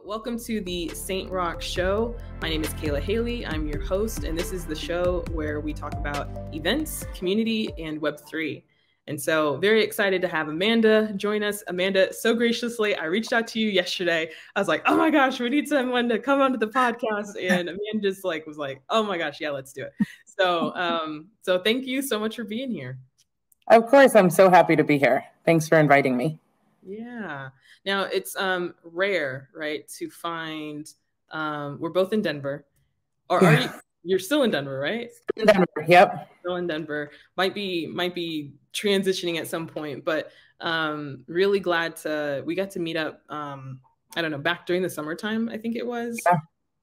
Welcome to the Saint Rock Show. My name is Kayla Haley. I'm your host, and this is the show where we talk about events, community, and Web3. And so very excited to have Amanda join us. Amanda, so graciously, I reached out to you yesterday. I was like, oh my gosh, we need someone to come onto the podcast. And Amanda just was like, oh my gosh, yeah, let's do it. So thank you so much for being here. Of course, I'm so happy to be here. Thanks for inviting me. Yeah. Now it's rare, right, to find. We're both in Denver, or are you? You're still in Denver, right? In Denver, yep. Still in Denver. Might be transitioning at some point, but really glad we got to meet up. I don't know, back during the summertime, I think it was.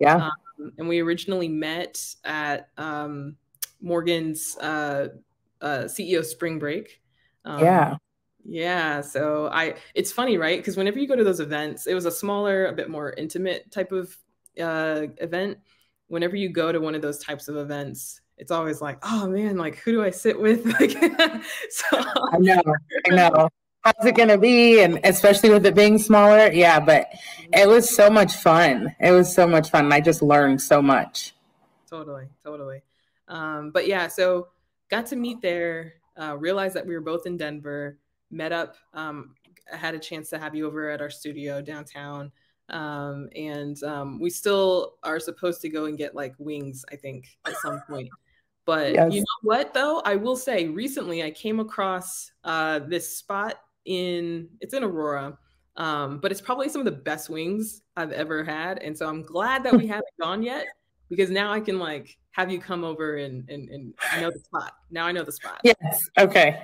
Yeah. And we originally met at Morgan's CEO spring break. Yeah. So it's funny, right? Because whenever you go to those events, it was a smaller, a bit more intimate type of event. Whenever you go to one of those types of events, it's always like, oh man, like who do I sit with? So I know. How's it gonna be? And especially with it being smaller, yeah. But it was so much fun. And I just learned so much. Totally. But yeah, so got to meet there. Realized that we were both in Denver. Met up. I had a chance to have you over at our studio downtown. We still are supposed to go and get like wings, I think, at some point. But yes. You know what, though? I will say recently I came across this spot it's in Aurora, but it's probably some of the best wings I've ever had. And so I'm glad that we haven't gone yet, because now I can like have you come over and I know the spot. Now I know the spot. Yes. Okay.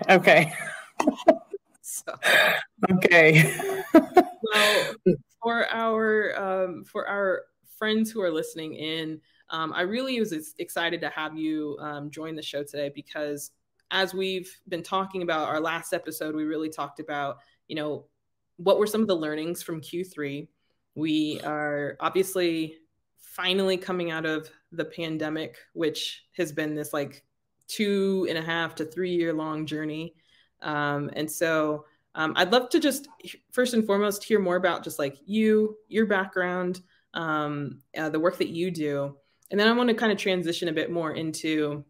So, okay. Well, for our friends who are listening in, I really was excited to have you join the show today, because as we've been talking about our last episode, we really talked about, what were some of the learnings from Q3. We are obviously finally coming out of the pandemic, which has been this like 2.5 to 3 year long journey. And so I'd love to just first and foremost hear more about just like your background, the work that you do. And then I want to kind of transition a bit more into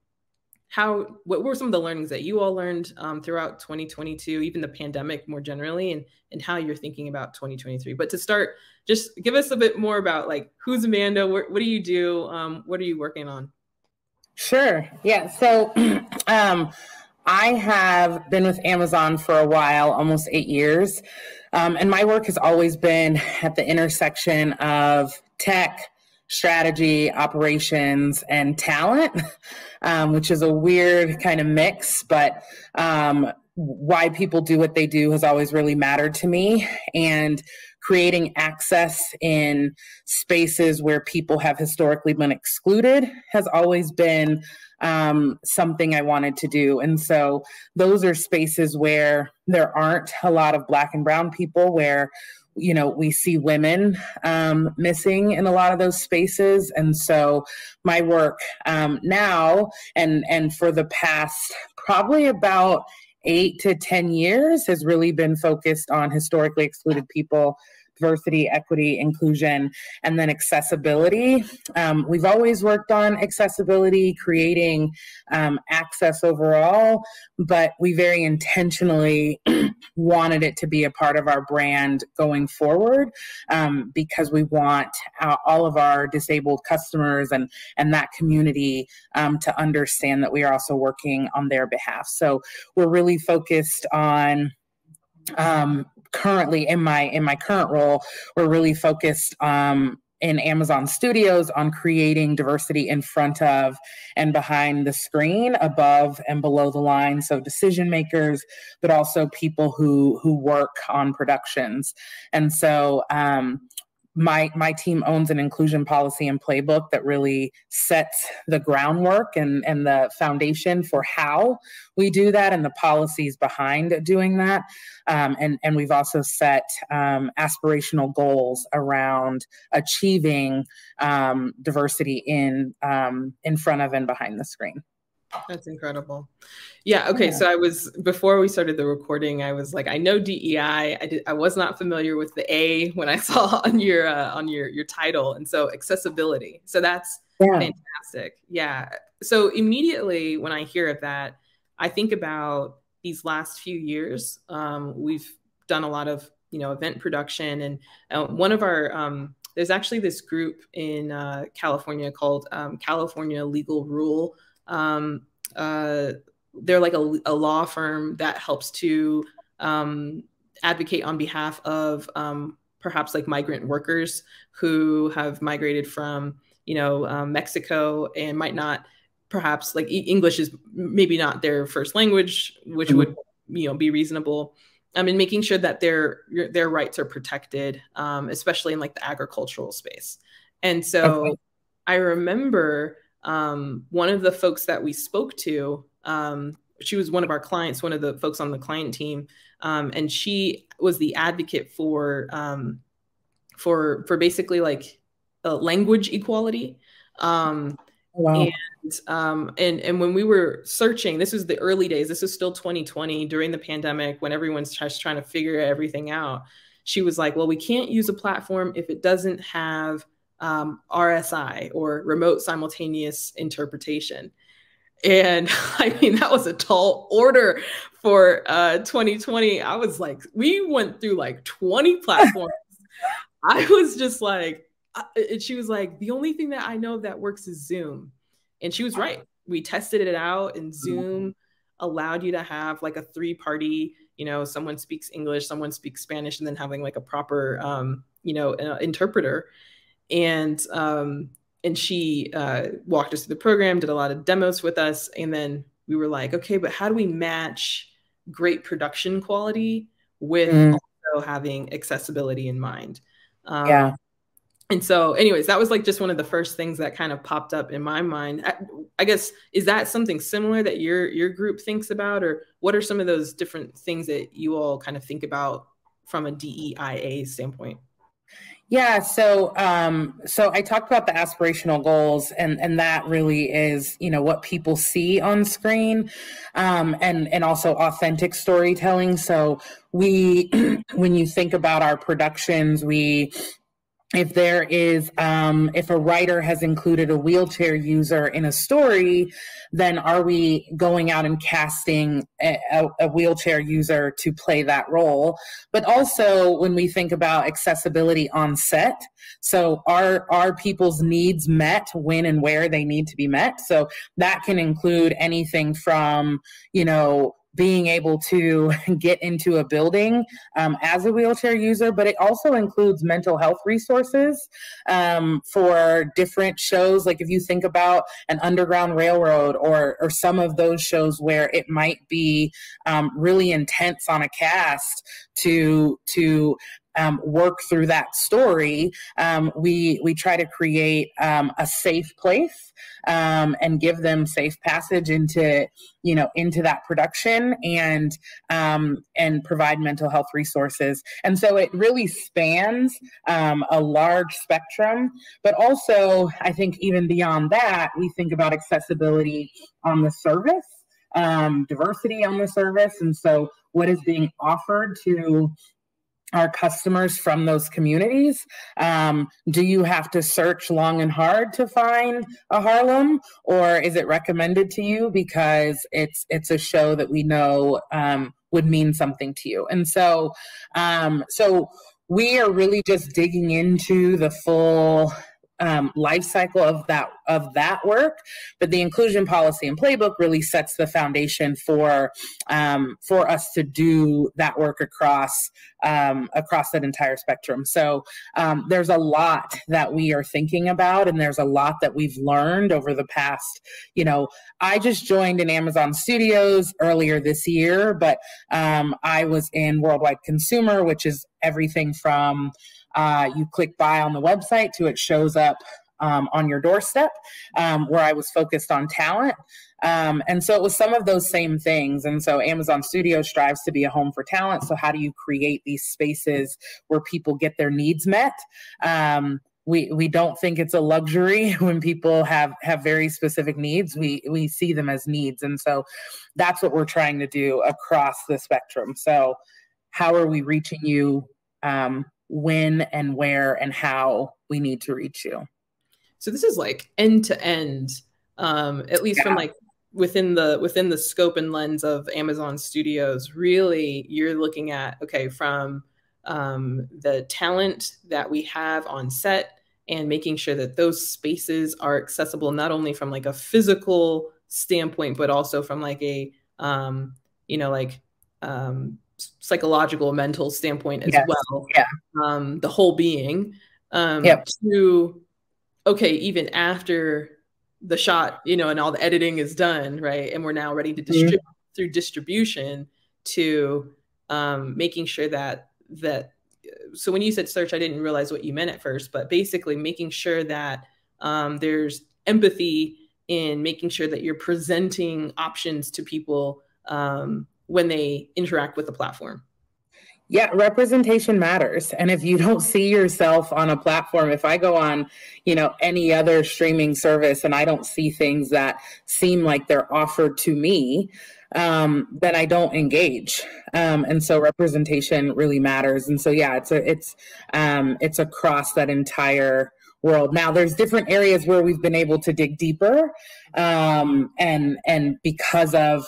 what were some of the learnings that you all learned throughout 2022, even the pandemic more generally, and how you're thinking about 2023. But to start, just give us a bit more about like, who's Amanda? What do you do? What are you working on? Sure. Yeah. So I have been with Amazon for a while, almost 8 years. And my work has always been at the intersection of tech, strategy, operations, and talent, which is a weird kind of mix, but why people do what they do has always really mattered to me. And creating access in spaces where people have historically been excluded has always been something I wanted to do. And so those are spaces where there aren't a lot of Black and brown people, where we see women missing in a lot of those spaces. And so my work now and for the past probably about 8 to 10 years has really been focused on historically excluded people, diversity, equity, inclusion, and then accessibility. We've always worked on accessibility, creating access overall, but we very intentionally wanted it to be a part of our brand going forward, because we want all of our disabled customers and that community to understand that we are also working on their behalf. So we're really focused on currently in my current role, we're really focused in Amazon Studios on creating diversity in front of and behind the screen, above and below the line. So decision makers, but also people who work on productions. And so my team owns an inclusion policy and playbook that really sets the groundwork and the foundation for how we do that and the policies behind doing that. And we've also set aspirational goals around achieving diversity in front of and behind the screen. That's incredible. Yeah. Okay. So before we started the recording, I was like, I know DEI. I was not familiar with the A when I saw on your title. And so accessibility. So that's fantastic. Yeah. So immediately when I hear of that, I think about these last few years. We've done a lot of, event production, and one of our, there's actually this group in California called California Legal Rule. Uh, they're like a law firm that helps to advocate on behalf of perhaps like migrant workers who have migrated from Mexico and might not, perhaps like English is maybe not their first language, which would be reasonable. And making sure that their rights are protected, especially in like the agricultural space. And so I remember one of the folks that we spoke to, she was one of our clients, one of the folks on the client team, and she was the advocate for basically like language equality. Wow. And when we were searching, this was the early days, this is still 2020 during the pandemic when everyone's just trying to figure everything out. She was like, well, we can't use a platform if it doesn't have RSI, or remote simultaneous interpretation. And I mean, that was a tall order for 2020. I was like, we went through like 20 platforms. I was just like, and she was like, the only thing that I know that works is Zoom. And she was right. We tested it out, and Zoom allowed you to have like a 3-party, someone speaks English, someone speaks Spanish, and then having like a proper, interpreter. And she walked us through the program, did a lot of demos with us. And then we were like, okay, but how do we match great production quality with also having accessibility in mind? And so anyways, that was like just one of the first things that kind of popped up in my mind. I guess, is that something similar that your group thinks about, or what are some of those different things that you all kind of think about from a DEIA standpoint? Yeah, so I talked about the aspirational goals, and that really is, what people see on screen, and also authentic storytelling. So we, when you think about our productions, if there is, if a writer has included a wheelchair user in a story, then are we going out and casting a wheelchair user to play that role? But also when we think about accessibility on set, so are people's needs met when and where they need to be met? So that can include anything from, being able to get into a building as a wheelchair user, but it also includes mental health resources for different shows. Like if you think about an Underground Railroad or some of those shows where it might be really intense on a cast to work through that story, we try to create a safe place and give them safe passage into that production, and provide mental health resources. And so it really spans a large spectrum, but also I think even beyond that, we think about accessibility on the service, diversity on the service. And so what is being offered to our customers from those communities? Do you have to search long and hard to find a Harlem, or is it recommended to you because it's a show that we know would mean something to you? And so we are really just digging into the full life cycle of that work, but the inclusion policy and playbook really sets the foundation for us to do that work across that entire spectrum. So there's a lot that we are thinking about, and there's a lot that we've learned over the past. I just joined in Amazon Studios earlier this year, but I was in Worldwide Consumer, which is everything from you click buy on the website to it shows up on your doorstep, where I was focused on talent. And so it was some of those same things. And so Amazon Studio strives to be a home for talent. So how do you create these spaces where people get their needs met? we don't think it's a luxury when people have very specific needs. We see them as needs. And so that's what we're trying to do across the spectrum. So how are we reaching you, when and where and how we need to reach you? So this is like end to end, at least from like within the scope and lens of Amazon Studios. Really, you're looking at, okay, from the talent that we have on set and making sure that those spaces are accessible, not only from like a physical standpoint, but also from like a, psychological, mental standpoint as well. Yeah. The whole being, to, okay, even after the shot, and all the editing is done, right? And we're now ready to distribute through distribution to making sure that so when you said search, I didn't realize what you meant at first, but basically making sure that there's empathy in making sure that you're presenting options to people when they interact with the platform. Yeah, representation matters. And if you don't see yourself on a platform, if I go on, any other streaming service and I don't see things that seem like they're offered to me, then I don't engage. And so representation really matters. And so, yeah, it's across that entire world. Now, there's different areas where we've been able to dig deeper, and because of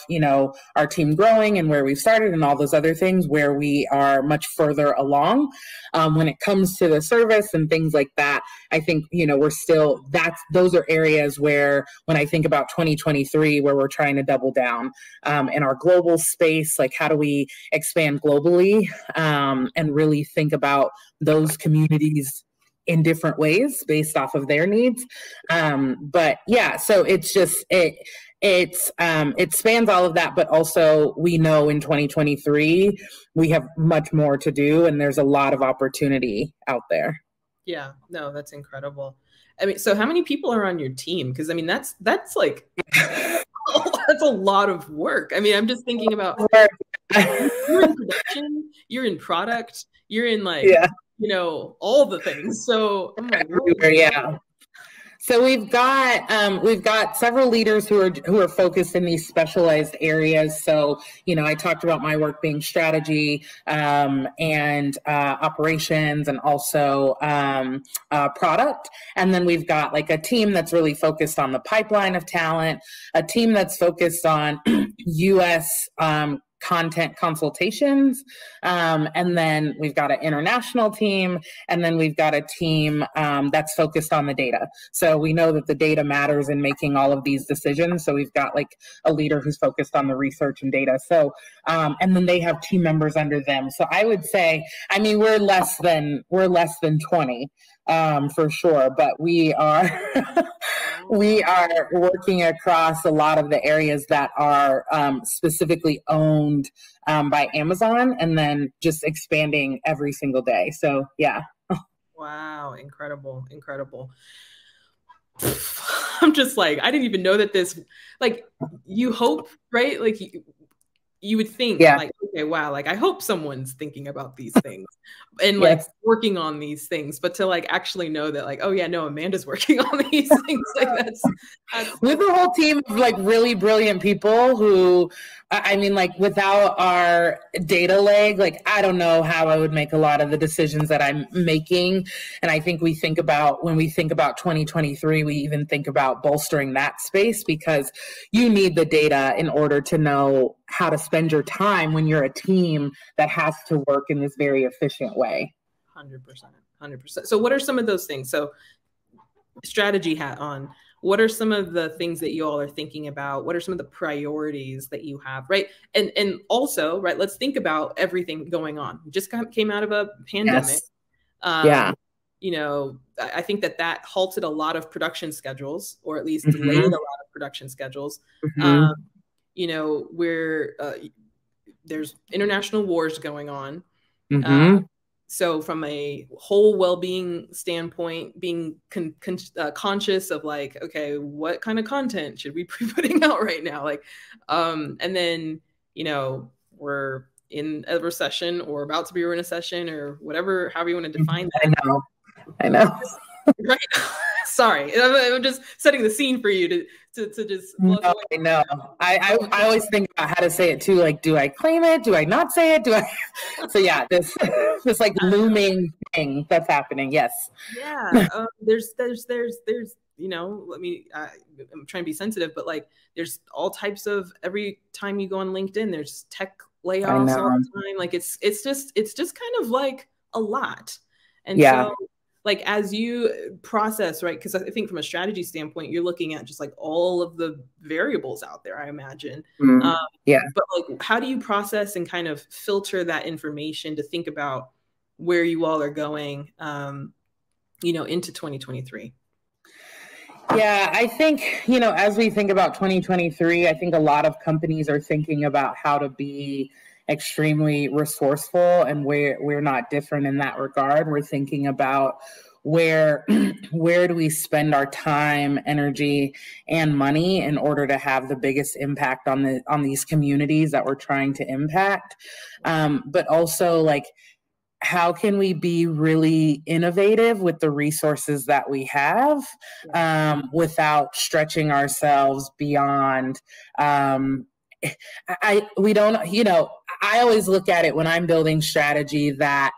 our team growing and where we've started and all those other things, where we are much further along when it comes to the service and things like that. I think we're still those are areas where, when I think about 2023, where we're trying to double down in our global space, like how do we expand globally, and really think about those communities in different ways based off of their needs. But yeah, so it's just, it spans all of that, but also we know in 2023, we have much more to do and there's a lot of opportunity out there. Yeah, no, that's incredible. I mean, so how many people are on your team? Because I mean, that's like, that's a lot of work. I mean, I'm just thinking about, you're in production, you're in product, you're in like, all the things. So I'm like, yeah. So we've got several leaders who are focused in these specialized areas. So I talked about my work being strategy and operations, and also product. And then we've got like a team that's really focused on the pipeline of talent, a team that's focused on U.S. Content consultations, and then we've got an international team, and then we've got a team that's focused on the data. So we know that the data matters in making all of these decisions. So we've got like a leader who's focused on the research and data. So and then they have team members under them. So I would say, I mean, we're less than 20 for sure, but we are we are working across a lot of the areas that are specifically owned by Amazon, and then just expanding every single day. So yeah. Wow, incredible. I'm just like, I didn't even know that this, like, you hope, right? Like you would think, like, okay, wow, like I hope someone's thinking about these things and like working on these things, but to like actually know that, like, oh yeah, no, Amanda's working on these things, like that's with a whole team of like really brilliant people who, I mean, like without our data leg, like I don't know how I would make a lot of the decisions that I'm making. And I think when we think about 2023, we even think about bolstering that space, because you need the data in order to know how to spend your time when you're a team that has to work in this very efficient way. 100%. So what are some of those things? So strategy hat on. What are some of the things that you all are thinking about? What are some of the priorities that you have, right? And also, right, let's think about everything going on. We just came out of a pandemic. Yes. I think that halted a lot of production schedules, or at least delayed a lot of production schedules. Where there's international wars going on. So from a whole well-being standpoint, being conscious of like, okay, what kind of content should we be putting out right now? Like, and then, we're in a recession or about to be in a recession or whatever, however you want to define that. I know. Right. Sorry, I'm just setting the scene for you to just No, I know. I always think about how to say it too. Like, do I claim it? Do I not say it? Do I? So yeah, this like looming thing that's happening. Yes. Yeah. There's I'm trying to be sensitive, but like there's all types of, every time you go on LinkedIn, there's tech I layoffs all know. the time. Like it's just kind of like a lot. And Yeah. so like as you process, right? Because I think from a strategy standpoint, you're looking at just like all of the variables out there, I imagine. Mm, yeah. But like how do you process and kind of filter that information to think about where you all are going into 2023? Yeah, I think, as we think about 2023, I think a lot of companies are thinking about how to be extremely resourceful, and we're not different in that regard. We're thinking about where where do we spend our time, energy, and money in order to have the biggest impact on these communities that we're trying to impact. But also, like, how can we be really innovative with the resources that we have, without stretching ourselves beyond, we don't, I always look at it when I'm building strategy that,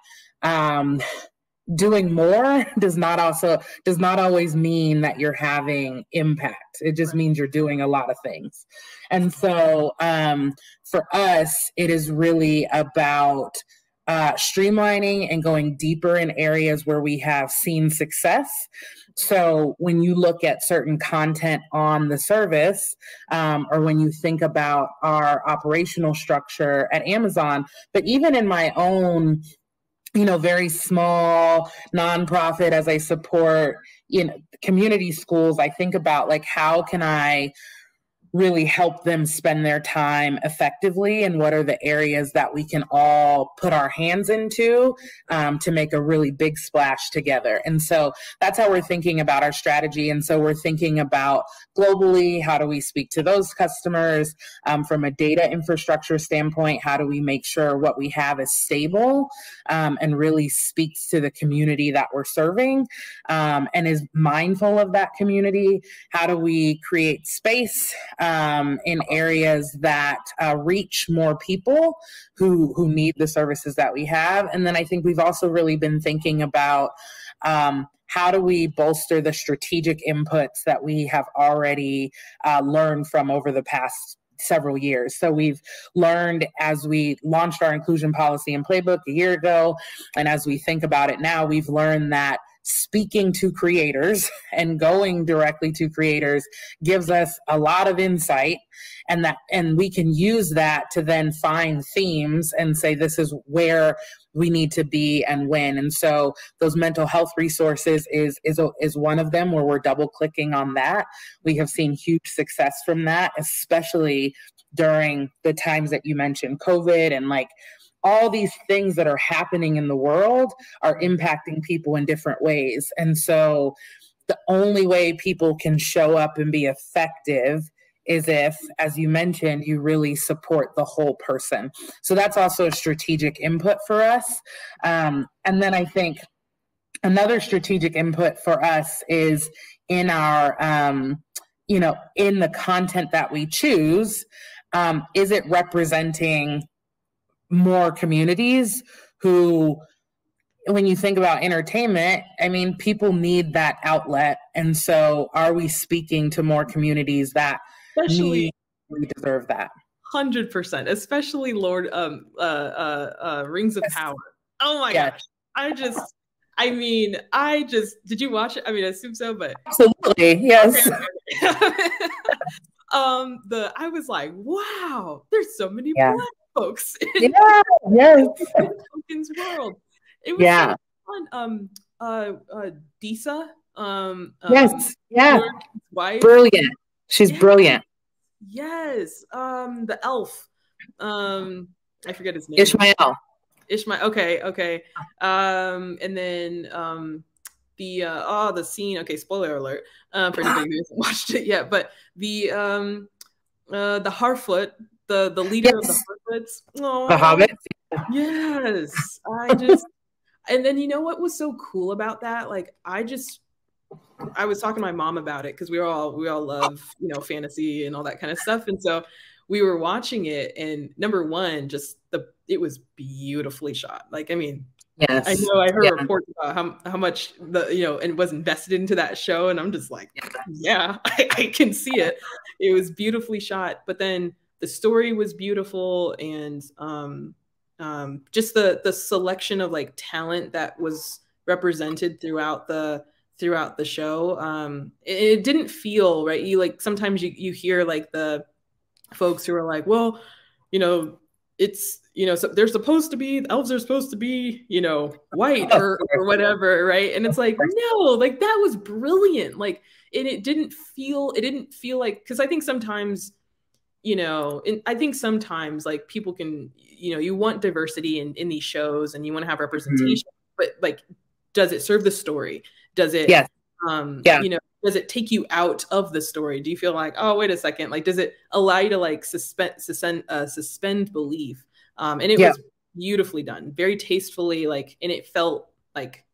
doing more does not always mean that you're having impact. It just means you're doing a lot of things. And so, for us, it is really about streamlining and going deeper in areas where we have seen success. So when you look at certain content on the service, or when you think about our operational structure at Amazon, but even in my own, very small nonprofit, as I support, community schools, I think about, like, how can I really help them spend their time effectively, and what are the areas that we can all put our hands into, to make a really big splash together. And so that's how we're thinking about our strategy. And so we're thinking about globally, how do we speak to those customers, from a data infrastructure standpoint? How do we make sure what we have is stable, and really speaks to the community that we're serving, and is mindful of that community? How do we create space in areas that reach more people who need the services that we have? And then I think we've also really been thinking about, how do we bolster the strategic inputs that we have already learned from over the past several years. So we've learned, as we launched our inclusion policy and playbook a year ago, and as we think about it now, we've learned that speaking to creators and going directly to creators gives us a lot of insight, and we can use that to then find themes and say, this is where we need to be and when. And so those mental health resources is one of them, where we're double clicking on that. We have seen huge success from that, especially during the times that you mentioned, COVID, and like all these things that are happening in the world are impacting people in different ways. And so the only way people can show up and be effective is if, as you mentioned, you really support the whole person. So that's also a strategic input for us. And then I think another strategic input for us is in our, in the content that we choose, is it representing more communities who, when you think about entertainment, I mean, people need that outlet. And so are we speaking to more communities that Especially deserve that? 100%, especially Lord Rings of Power. Oh my gosh. Did you watch it? I mean, I assume so, but absolutely, yes. Okay. I was like, wow, there's so many Black folks in Tolkien's world. It was so fun. Disa, wife. Brilliant. She's brilliant. Yes. The elf. I forget his name. Ishmael. Okay. And then the scene. Okay, spoiler alert. For anybody who hasn't watched it yet, but the Harfoot, the leader of the Harfoots. Oh, the Hobbits. Yes. And then you know what was so cool about that? Like, I just I was talking to my mom about it because we all love, you know, fantasy and all that kind of stuff. And so we were watching it, and number one, just it was beautifully shot. Like, I mean, I Yes. know I heard Yeah. reports about how much you know, and was invested into that show. And I'm just like, yeah, I can see it. It was beautifully shot, but then the story was beautiful. And just the selection of like talent that was represented throughout the show. It didn't feel right. You like, sometimes you hear like the folks who are like, well, you know, it's, you know, so they're supposed to be, elves are supposed to be, you know, white or whatever, right? And it's like, no, like that was brilliant. Like, and it didn't feel like, because I think sometimes, you know, and I think sometimes like people can, you know, you want diversity in these shows and you want to have representation, but like, does it serve the story? Does it, Yes. Yeah. you know, does it take you out of the story? Do you feel like, oh, wait a second, like, does it allow you to like suspend belief? And it was beautifully done, very tastefully, like, and it felt like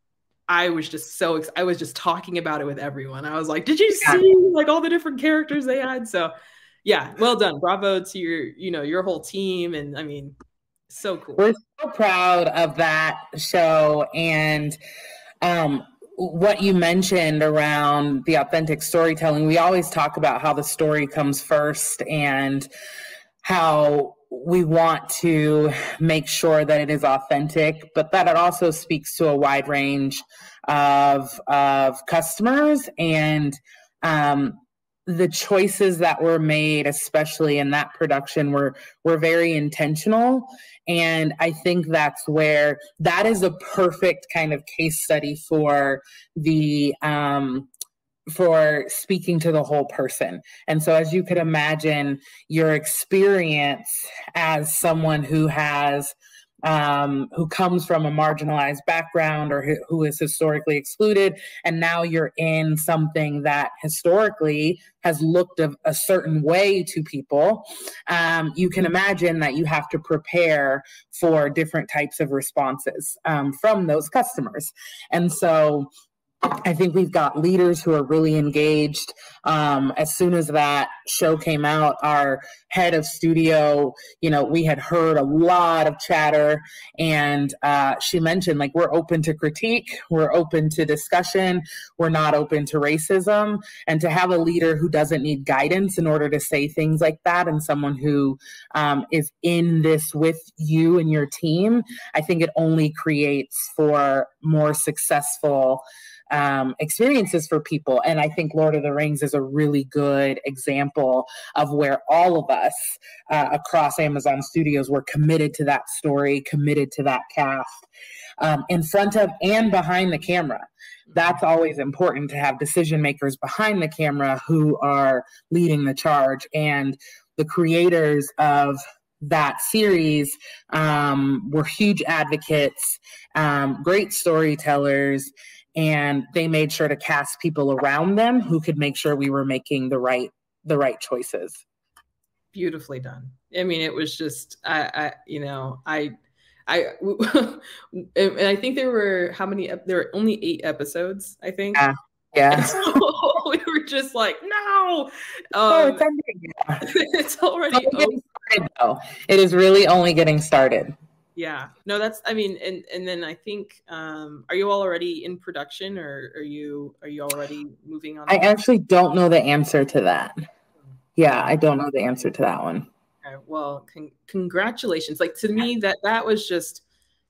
I was just I was just talking about it with everyone. I was like, did you see like all the different characters they had? So yeah, well done. Bravo to your, you know, your whole team. And I mean, so cool. We're so proud of that show. And what you mentioned around the authentic storytelling, we always talk about how the story comes first and how we want to make sure that it is authentic, but that it also speaks to a wide range of customers. And the choices that were made, especially in that production, were very intentional. And I think that's where that is a perfect kind of case study for the for speaking to the whole person. And so, as you could imagine, your experience as someone who has who comes from a marginalized background or who is historically excluded, and now you're in something that historically has looked a certain way to people, you can imagine that you have to prepare for different types of responses from those customers. And so I think we've got leaders who are really engaged. As soon as that show came out, our head of studio, you know, we had heard a lot of chatter, and she mentioned, like, we're open to critique, we're open to discussion, we're not open to racism. And to have a leader who doesn't need guidance in order to say things like that, and someone who is in this with you and your team, I think it only creates for more successful experiences for people. And I think Lord of the Rings is a really good example of where all of us across Amazon Studios were committed to that story, committed to that cast, in front of and behind the camera. That's always important, to have decision makers behind the camera who are leading the charge. And the creators of that series were huge advocates, great storytellers, and they made sure to cast people around them who could make sure we were making the right choices. Beautifully done. I mean, it was just, and I think there were there were only 8 episodes, I think. Yeah. So we were just like, no. It's ending. It's already over. Though. It is really only getting started. Yeah, no, that's, I mean, and then I think, are you all already in production, or are you already moving on? I actually don't know the answer to that. Yeah, I don't know the answer to that one. Okay, well, congratulations. Like, to me, that was just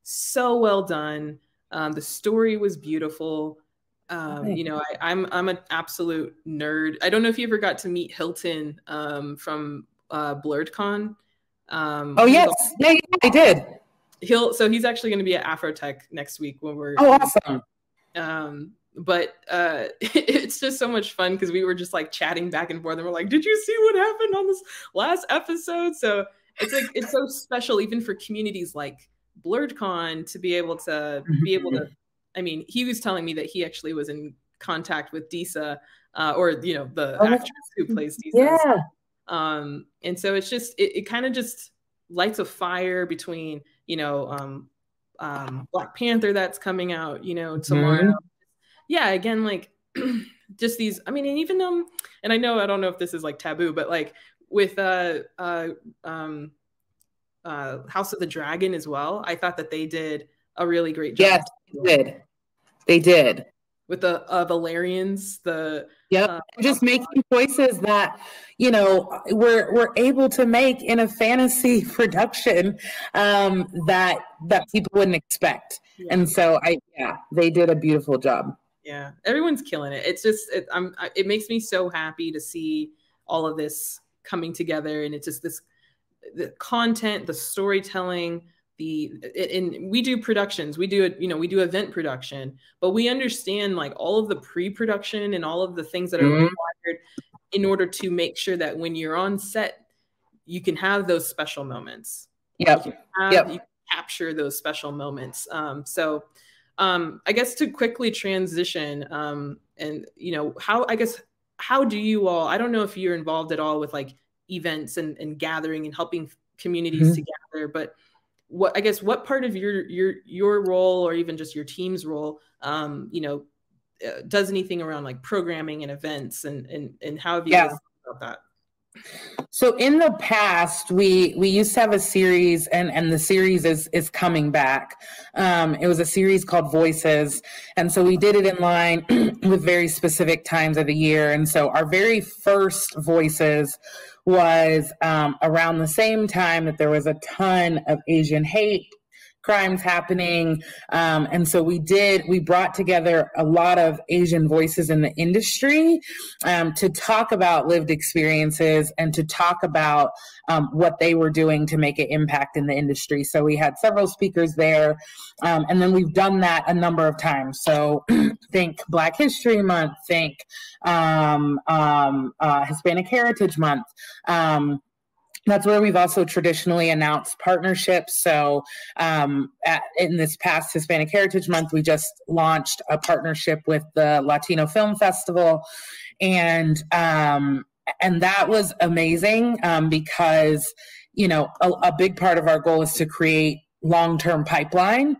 so well done. The story was beautiful. You know, I'm an absolute nerd. I don't know if you ever got to meet Hilton from BlurredCon. Oh yes, yeah, I did. He's actually going to be at Afrotech next week when we're awesome. But it's just so much fun because we were just like chatting back and forth, and we're like, did you see what happened on this last episode? So it's like, it's so special even for communities like BlurredCon to be able to I mean, he was telling me that he actually was in contact with DEIA, or, you know, the actress who plays DEIA. Yeah. And so it's just, it kind of just lights a fire between, you know, Black Panther that's coming out, you know, tomorrow. Yeah, again, like just these, I mean, and even and I know, I don't know if this is like taboo, but like with House of the Dragon as well, I thought that they did a really great job. Yes, they did with the Valerians, the just making choices that, you know, we're able to make in a fantasy production that people wouldn't expect. Yeah. And so they did a beautiful job. Yeah, everyone's killing it. It's just it makes me so happy to see all of this coming together, and it's just the content, the storytelling, and we do productions, we do event production, but we understand like all of the pre-production and all of the things that are required in order to make sure that when you're on set, you can have those special moments. Yep. You can capture those special moments. So I guess to quickly transition, and how do you all, I don't know if you're involved at all with like events and gathering and helping communities together, but what part of your role, or even just your team's role, does anything around like programming and events, and how have you guys thought about that? So in the past, we used to have a series, and the series is coming back. It was a series called Voices. And so we did it in line with very specific times of the year. And so our very first Voices was around the same time that there was a ton of Asian hate crimes happening. And so we brought together a lot of Asian voices in the industry to talk about lived experiences and to talk about what they were doing to make an impact in the industry. So we had several speakers there. And then we've done that a number of times. So think Black History Month, think Hispanic Heritage Month. That's where we've also traditionally announced partnerships. So in this past Hispanic Heritage Month, we just launched a partnership with the Latino Film Festival. And that was amazing because, you know, a big part of our goal is to create long-term pipeline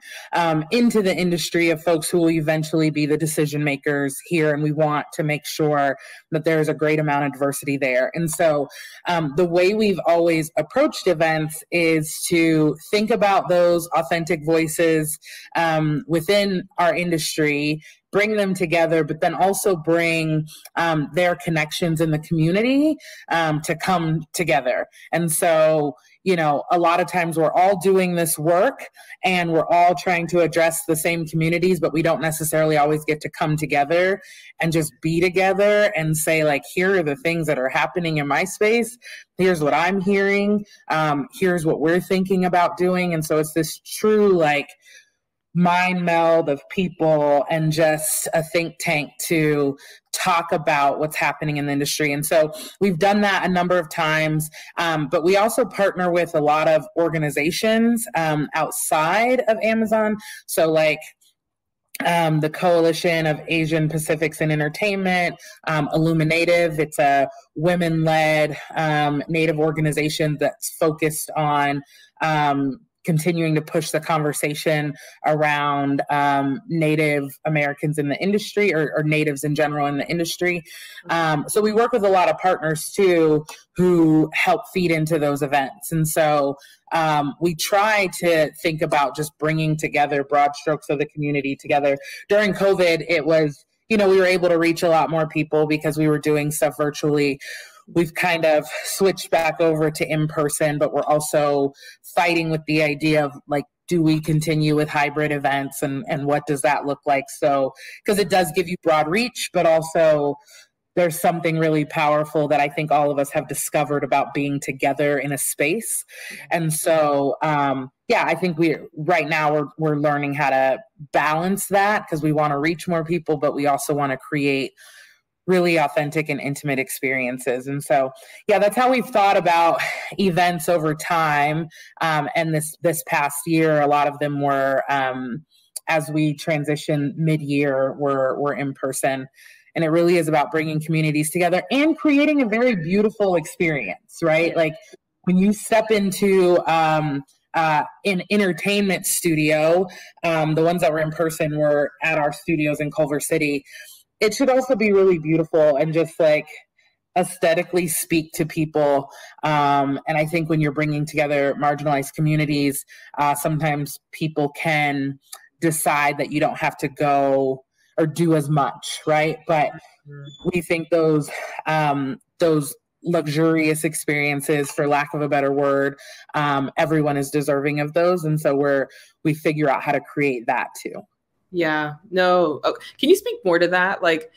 into the industry of folks who will eventually be the decision makers here. And we want to make sure that there's a great amount of diversity there. And so the way we've always approached events is to think about those authentic voices within our industry, bring them together, but then also bring their connections in the community to come together. And so, you know, a lot of times we're all doing this work and we're all trying to address the same communities, but we don't necessarily always get to come together and just be together and say, like, here are the things that are happening in my space. Here's what I'm hearing. Here's what we're thinking about doing. And so it's this true, like, mind meld of people and just a think tank to talk about what's happening in the industry. And so we've done that a number of times, but we also partner with a lot of organizations outside of Amazon. So like the Coalition of Asian Pacifics in Entertainment, Illuminative, it's a women-led Native organization that's focused on continuing to push the conversation around Native Americans in the industry, or natives in general in the industry. So we work with a lot of partners too who help feed into those events. And so we try to think about just bringing together broad strokes of the community together. During COVID, it was, you know, we were able to reach a lot more people because we were doing stuff virtually. We've kind of switched back over to in-person, but we're also fighting with the idea of, like, do we continue with hybrid events, and what does that look like? So, because it does give you broad reach, but also there's something really powerful that I think all of us have discovered about being together in a space. And so, I think right now we're learning how to balance that, because we want to reach more people, but we also want to create really authentic and intimate experiences. And so, that's how we've thought about events over time. And this past year, a lot of them were, as we transition mid-year, were in person. And it really is about bringing communities together and creating a very beautiful experience, right? Like when you step into an entertainment studio, the ones that were in person were at our studios in Culver City. it should also be really beautiful and just like aesthetically speak to people. And I think when you're bringing together marginalized communities, sometimes people can decide that you don't have to go or do as much, right? But we think those luxurious experiences, for lack of a better word, everyone is deserving of those, and so we figure out how to create that too. Yeah, no. Oh, can you speak more to that? Like,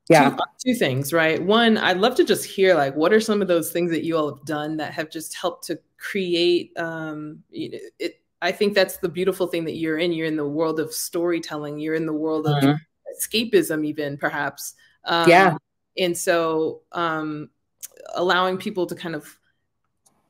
yeah, two things, right? One, I'd love to just hear like what are some of those things that you all have done that have just helped to create it. I think that's the beautiful thing that you're in. You're in the world of storytelling. You're in the world of escapism, even perhaps. And so allowing people to kind of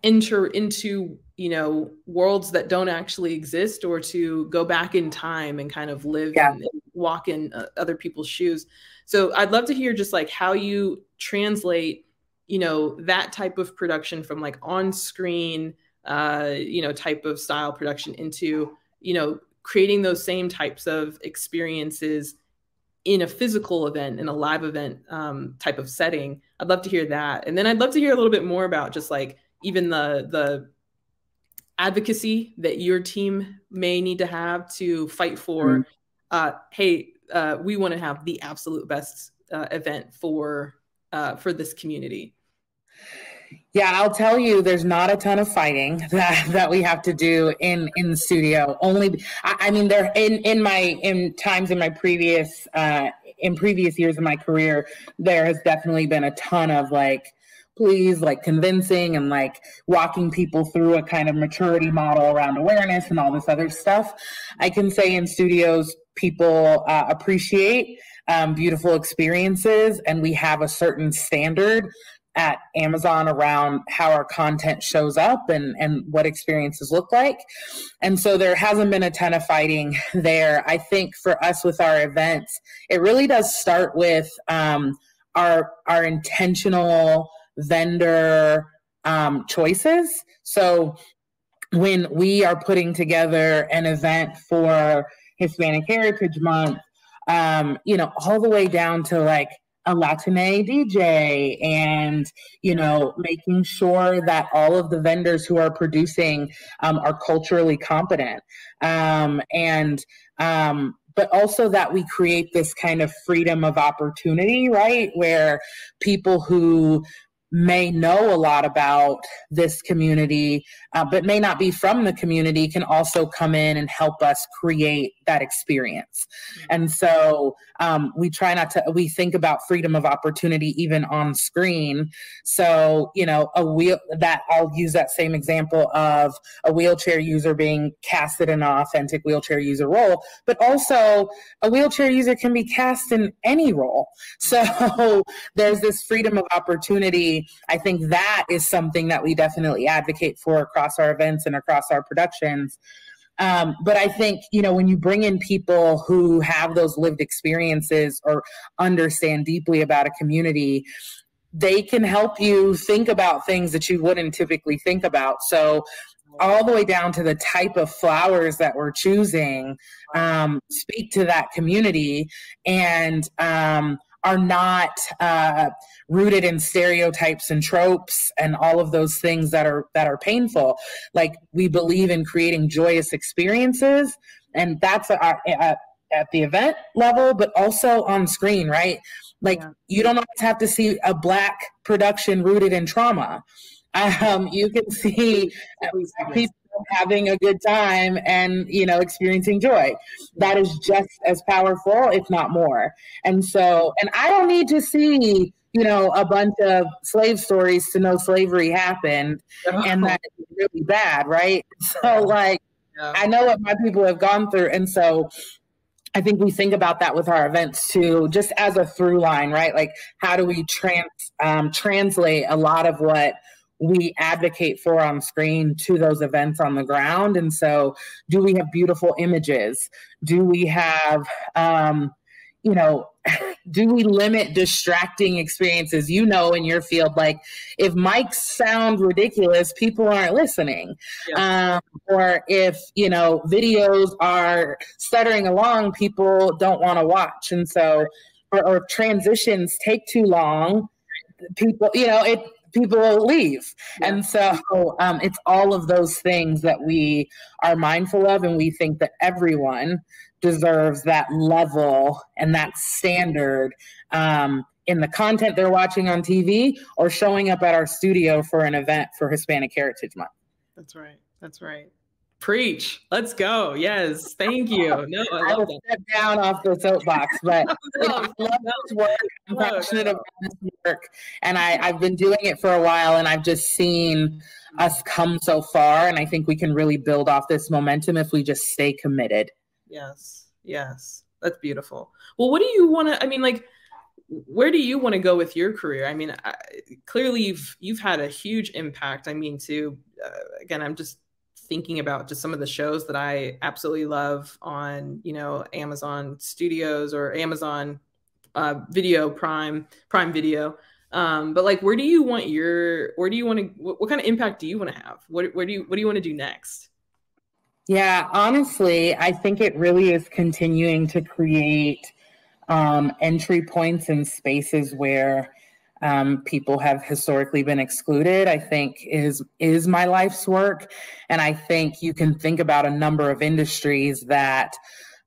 enter into, you know, worlds that don't actually exist, or to go back in time and kind of live and walk in other people's shoes. So I'd love to hear just like how you translate, you know, that type of production from like on screen, you know, type of style production into, you know, creating those same types of experiences in a physical event, in a live event type of setting. I'd love to hear that. And then I'd love to hear a little bit more about just like even the advocacy that your team may need to have to fight for, hey, we want to have the absolute best event for this community. Yeah, I'll tell you, there's not a ton of fighting that we have to do in the studio. Only, I mean, there in times in my previous years of my career, there has definitely been a ton of like, please, like convincing and like walking people through a kind of maturity model around awareness and all this other stuff. I can say in studios, people appreciate beautiful experiences, and we have a certain standard at Amazon around how our content shows up and what experiences look like. And so there hasn't been a ton of fighting there. I think for us with our events, it really does start with our intentional vendor choices. So when we are putting together an event for Hispanic Heritage Month, you know, all the way down to like a Latine DJ, and, you know, making sure that all of the vendors who are producing are culturally competent. But also that we create this kind of freedom of opportunity, right? Where people who may know a lot about this community, but may not be from the community, can also come in and help us create that experience. And so we try not to, we think about freedom of opportunity even on screen. So, you know, I'll use that same example of a wheelchair user being casted in an authentic wheelchair user role, but also a wheelchair user can be cast in any role. So there's this freedom of opportunity. I think that is something that we definitely advocate for across our events and across our productions. But I think, you know, when you bring in people who have those lived experiences or understand deeply about a community, they can help you think about things that you wouldn't typically think about. So all the way down to the type of flowers that we're choosing speak to that community and are not rooted in stereotypes and tropes and all of those things that are painful. Like, we believe in creating joyous experiences, and that's at the event level, but also on screen, right? Like, you don't always have to see a Black production rooted in trauma. You can see people having a good time and, you know, experiencing joy. That is just as powerful, if not more. And so, and I don't need to see, you know, a bunch of slave stories to know slavery happened and that it's really bad, right? So, like, I know what my people have gone through. And so I think we think about that with our events too, just as a through line, right? Like, how do we translate a lot of what we advocate for on screen to those events on the ground? And so, do we have beautiful images? Do we have, you know, do we limit distracting experiences? You know, in your field, like, if mics sound ridiculous, people aren't listening. Or if, you know, videos are stuttering along, people don't want to watch. And so or transitions take too long, people, people will leave. Yeah. And so it's all of those things that we are mindful of, and we think that everyone deserves that level and that standard in the content they're watching on TV or showing up at our studio for an event for Hispanic Heritage Month. That's right. That's right. Preach. Let's go. Yes. Thank you. No, I love that. Step down off the soapbox, but I love this work. I'm passionate about this work, and I've been doing it for a while, and I've just seen us come so far, and I think we can really build off this momentum if we just stay committed. Yes. Yes. That's beautiful. Well, what do you want to, I mean, like, where do you want to go with your career? I mean, clearly you've had a huge impact. I mean, again, I'm just thinking about just some of the shows that I absolutely love on, Amazon Studios or Amazon Video Prime Video. But like, what kind of impact do you want to have? What do you want to do next? Yeah, honestly, I think it really is continuing to create entry points and spaces where people have historically been excluded, I think is my life's work. And I think you can think about a number of industries that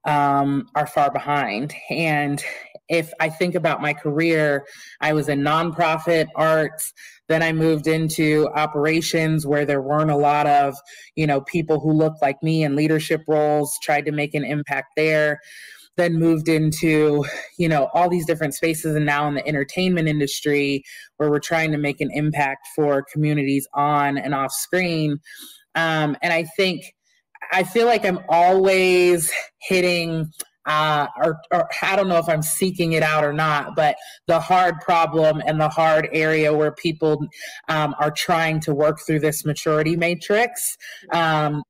are far behind. And if I think about my career, I was in nonprofit arts. Then I moved into operations where there weren't a lot of, people who looked like me in leadership roles, tried to make an impact there. Then moved into, all these different spaces, and now in the entertainment industry where we're trying to make an impact for communities on and off screen. And I feel like I'm always hitting or I don't know if I'm seeking it out or not, but the hard problem and the hard area where people are trying to work through this maturity matrix of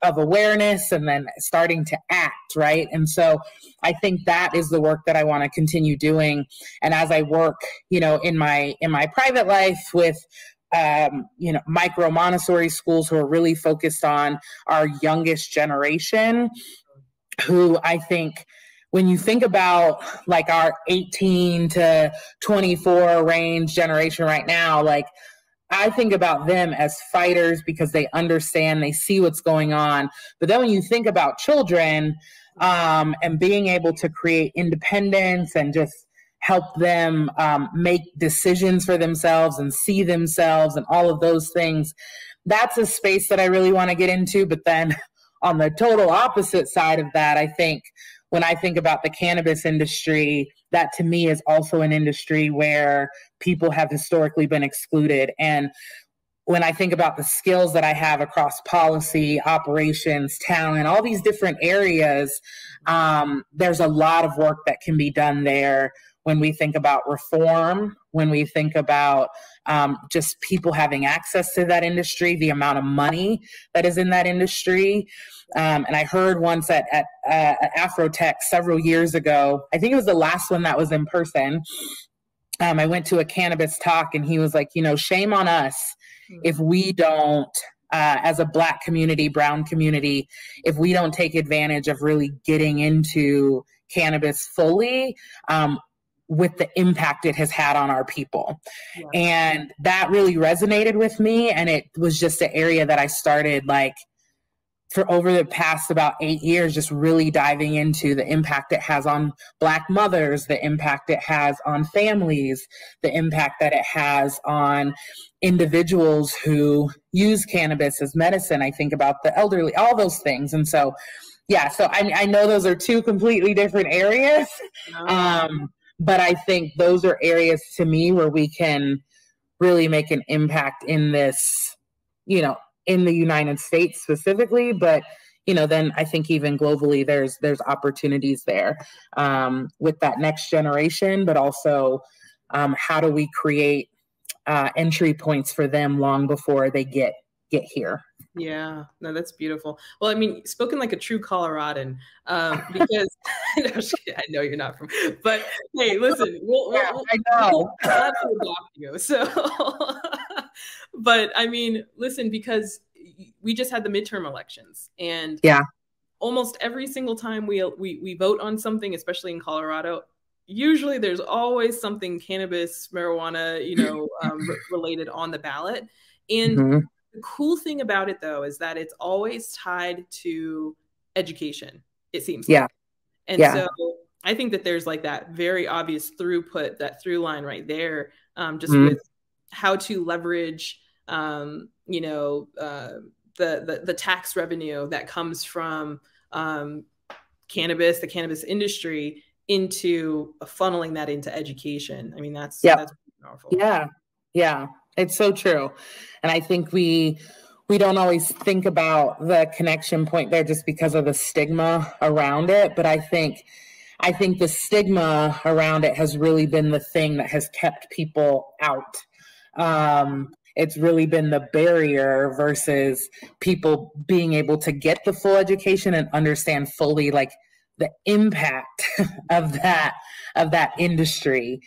awareness and then starting to act, right? And so I think that is the work that I want to continue doing. And as I work, in my private life with micro Montessori schools who are really focused on our youngest generation, who I think when you think about like our 18 to 24 range generation right now, like I think about them as fighters because they understand, they see what's going on. But then when you think about children and being able to create independence and just help them make decisions for themselves and see themselves and all of those things, that's a space that I really want to get into. But then on the total opposite side of that, I think when I think about the cannabis industry, that to me is also an industry where people have historically been excluded. And when I think about the skills that I have across policy, operations, talent, all these different areas, there's a lot of work that can be done there when we think about reform, when we think about just people having access to that industry, the amount of money that is in that industry. And I heard once at Afrotech several years ago, I think it was the last one that was in person. I went to a cannabis talk and he was like, shame on us if we don't, as a Black community, brown community, if we don't take advantage of really getting into cannabis fully, with the impact it has had on our people. Yeah. And that really resonated with me. And it was just an area that I started for over the past about 8 years, just really diving into the impact it has on Black mothers, the impact it has on families, the impact that it has on individuals who use cannabis as medicine. I think about the elderly, all those things. And so, yeah, so I know those are two completely different areas. But I think those are areas to me where we can really make an impact in this, in the United States specifically, but, then I think even globally there's opportunities there with that next generation, but also how do we create entry points for them long before they get here. Yeah, no, that's beautiful. Well, I mean, spoken like a true Coloradan, because I know you're not from, but hey, listen, we'll adopt you. So, but I mean, listen, because we just had the midterm elections, and yeah, almost every single time we vote on something, especially in Colorado, usually there's always something cannabis, marijuana, related on the ballot. And Mm-hmm. the cool thing about it, though, is that it's always tied to education, it seems Yeah. like. And Yeah. so I think that there's like that very obvious throughput, that through line right there, just Mm-hmm. with how to leverage, the tax revenue that comes from cannabis, the cannabis industry, into funneling that into education. I mean, that's Yep. powerful. Yeah. Yeah. It's so true. And I think we don't always think about the connection point there just because of the stigma around it. But I think the stigma around it has really been the thing that has kept people out. It's really been the barrier versus people being able to get the full education and understand fully like the impact of that industry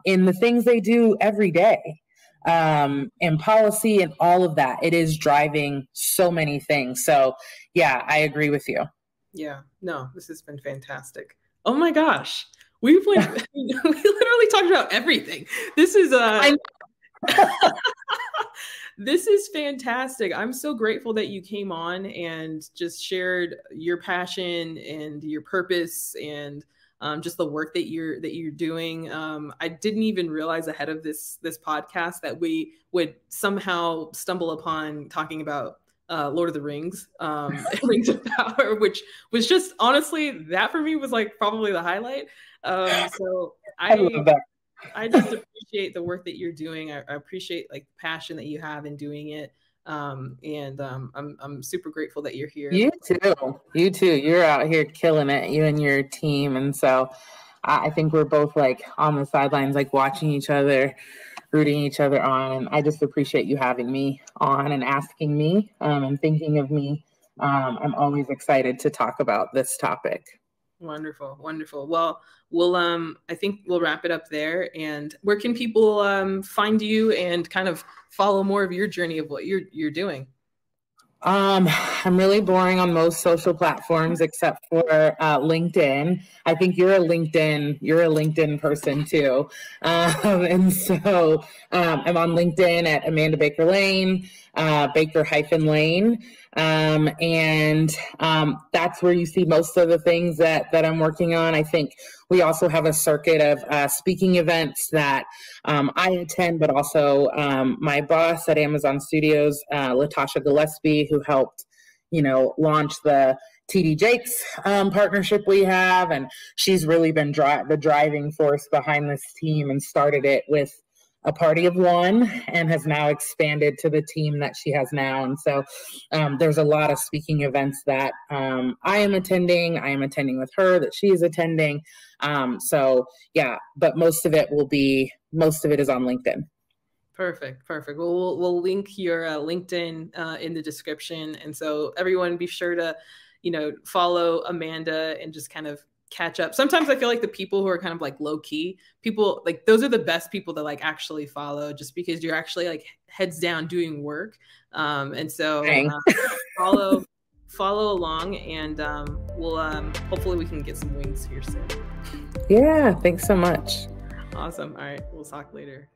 in the things they do every day, and policy and all of that. It is driving so many things. So yeah, I agree with you. Yeah, no, this has been fantastic. Oh my gosh. We literally talked about everything. This is this is fantastic. I'm so grateful that you came on and just shared your passion and your purpose and just the work that you're doing. I didn't even realize ahead of this podcast that we would somehow stumble upon talking about Lord of the Rings, Rings of Power, which was just honestly, that for me was like probably the highlight. So I love that. I just appreciate the work that you're doing. I appreciate like the passion that you have in doing it. I'm super grateful that you're here. You too. You're out here killing it, you and your team. And so I think we're both like on the sidelines, like watching each other, rooting each other on. And I just appreciate you having me on and asking me and thinking of me. I'm always excited to talk about this topic. Wonderful. Well, I think we'll wrap it up there. And where can people find you and kind of follow more of your journey of what you're doing? I'm really boring on most social platforms except for LinkedIn. I think you're a LinkedIn person too. And so I'm on LinkedIn at Amanda Baker Lane, Baker-Lane. And that's where you see most of the things that I'm working on. I think we also have a circuit of speaking events that I attend, but also my boss at Amazon Studios, Latasha Gillespie, who helped, launch the TD Jakes partnership we have. And she's really been the driving force behind this team and started it with a party of one and has now expanded to the team that she has now. And so there's a lot of speaking events that I am attending with her, that she is attending. So yeah, but most of it is on LinkedIn. Perfect. We'll link your LinkedIn in the description. And so everyone be sure to, follow Amanda and just kind of catch up. Sometimes I feel like the people who are kind of like low key people, like those are the best people to like actually follow, just because you're actually like heads down doing work. And so follow along, and we'll hopefully we can get some wings here soon. Yeah. Thanks so much. Awesome. All right. We'll talk later.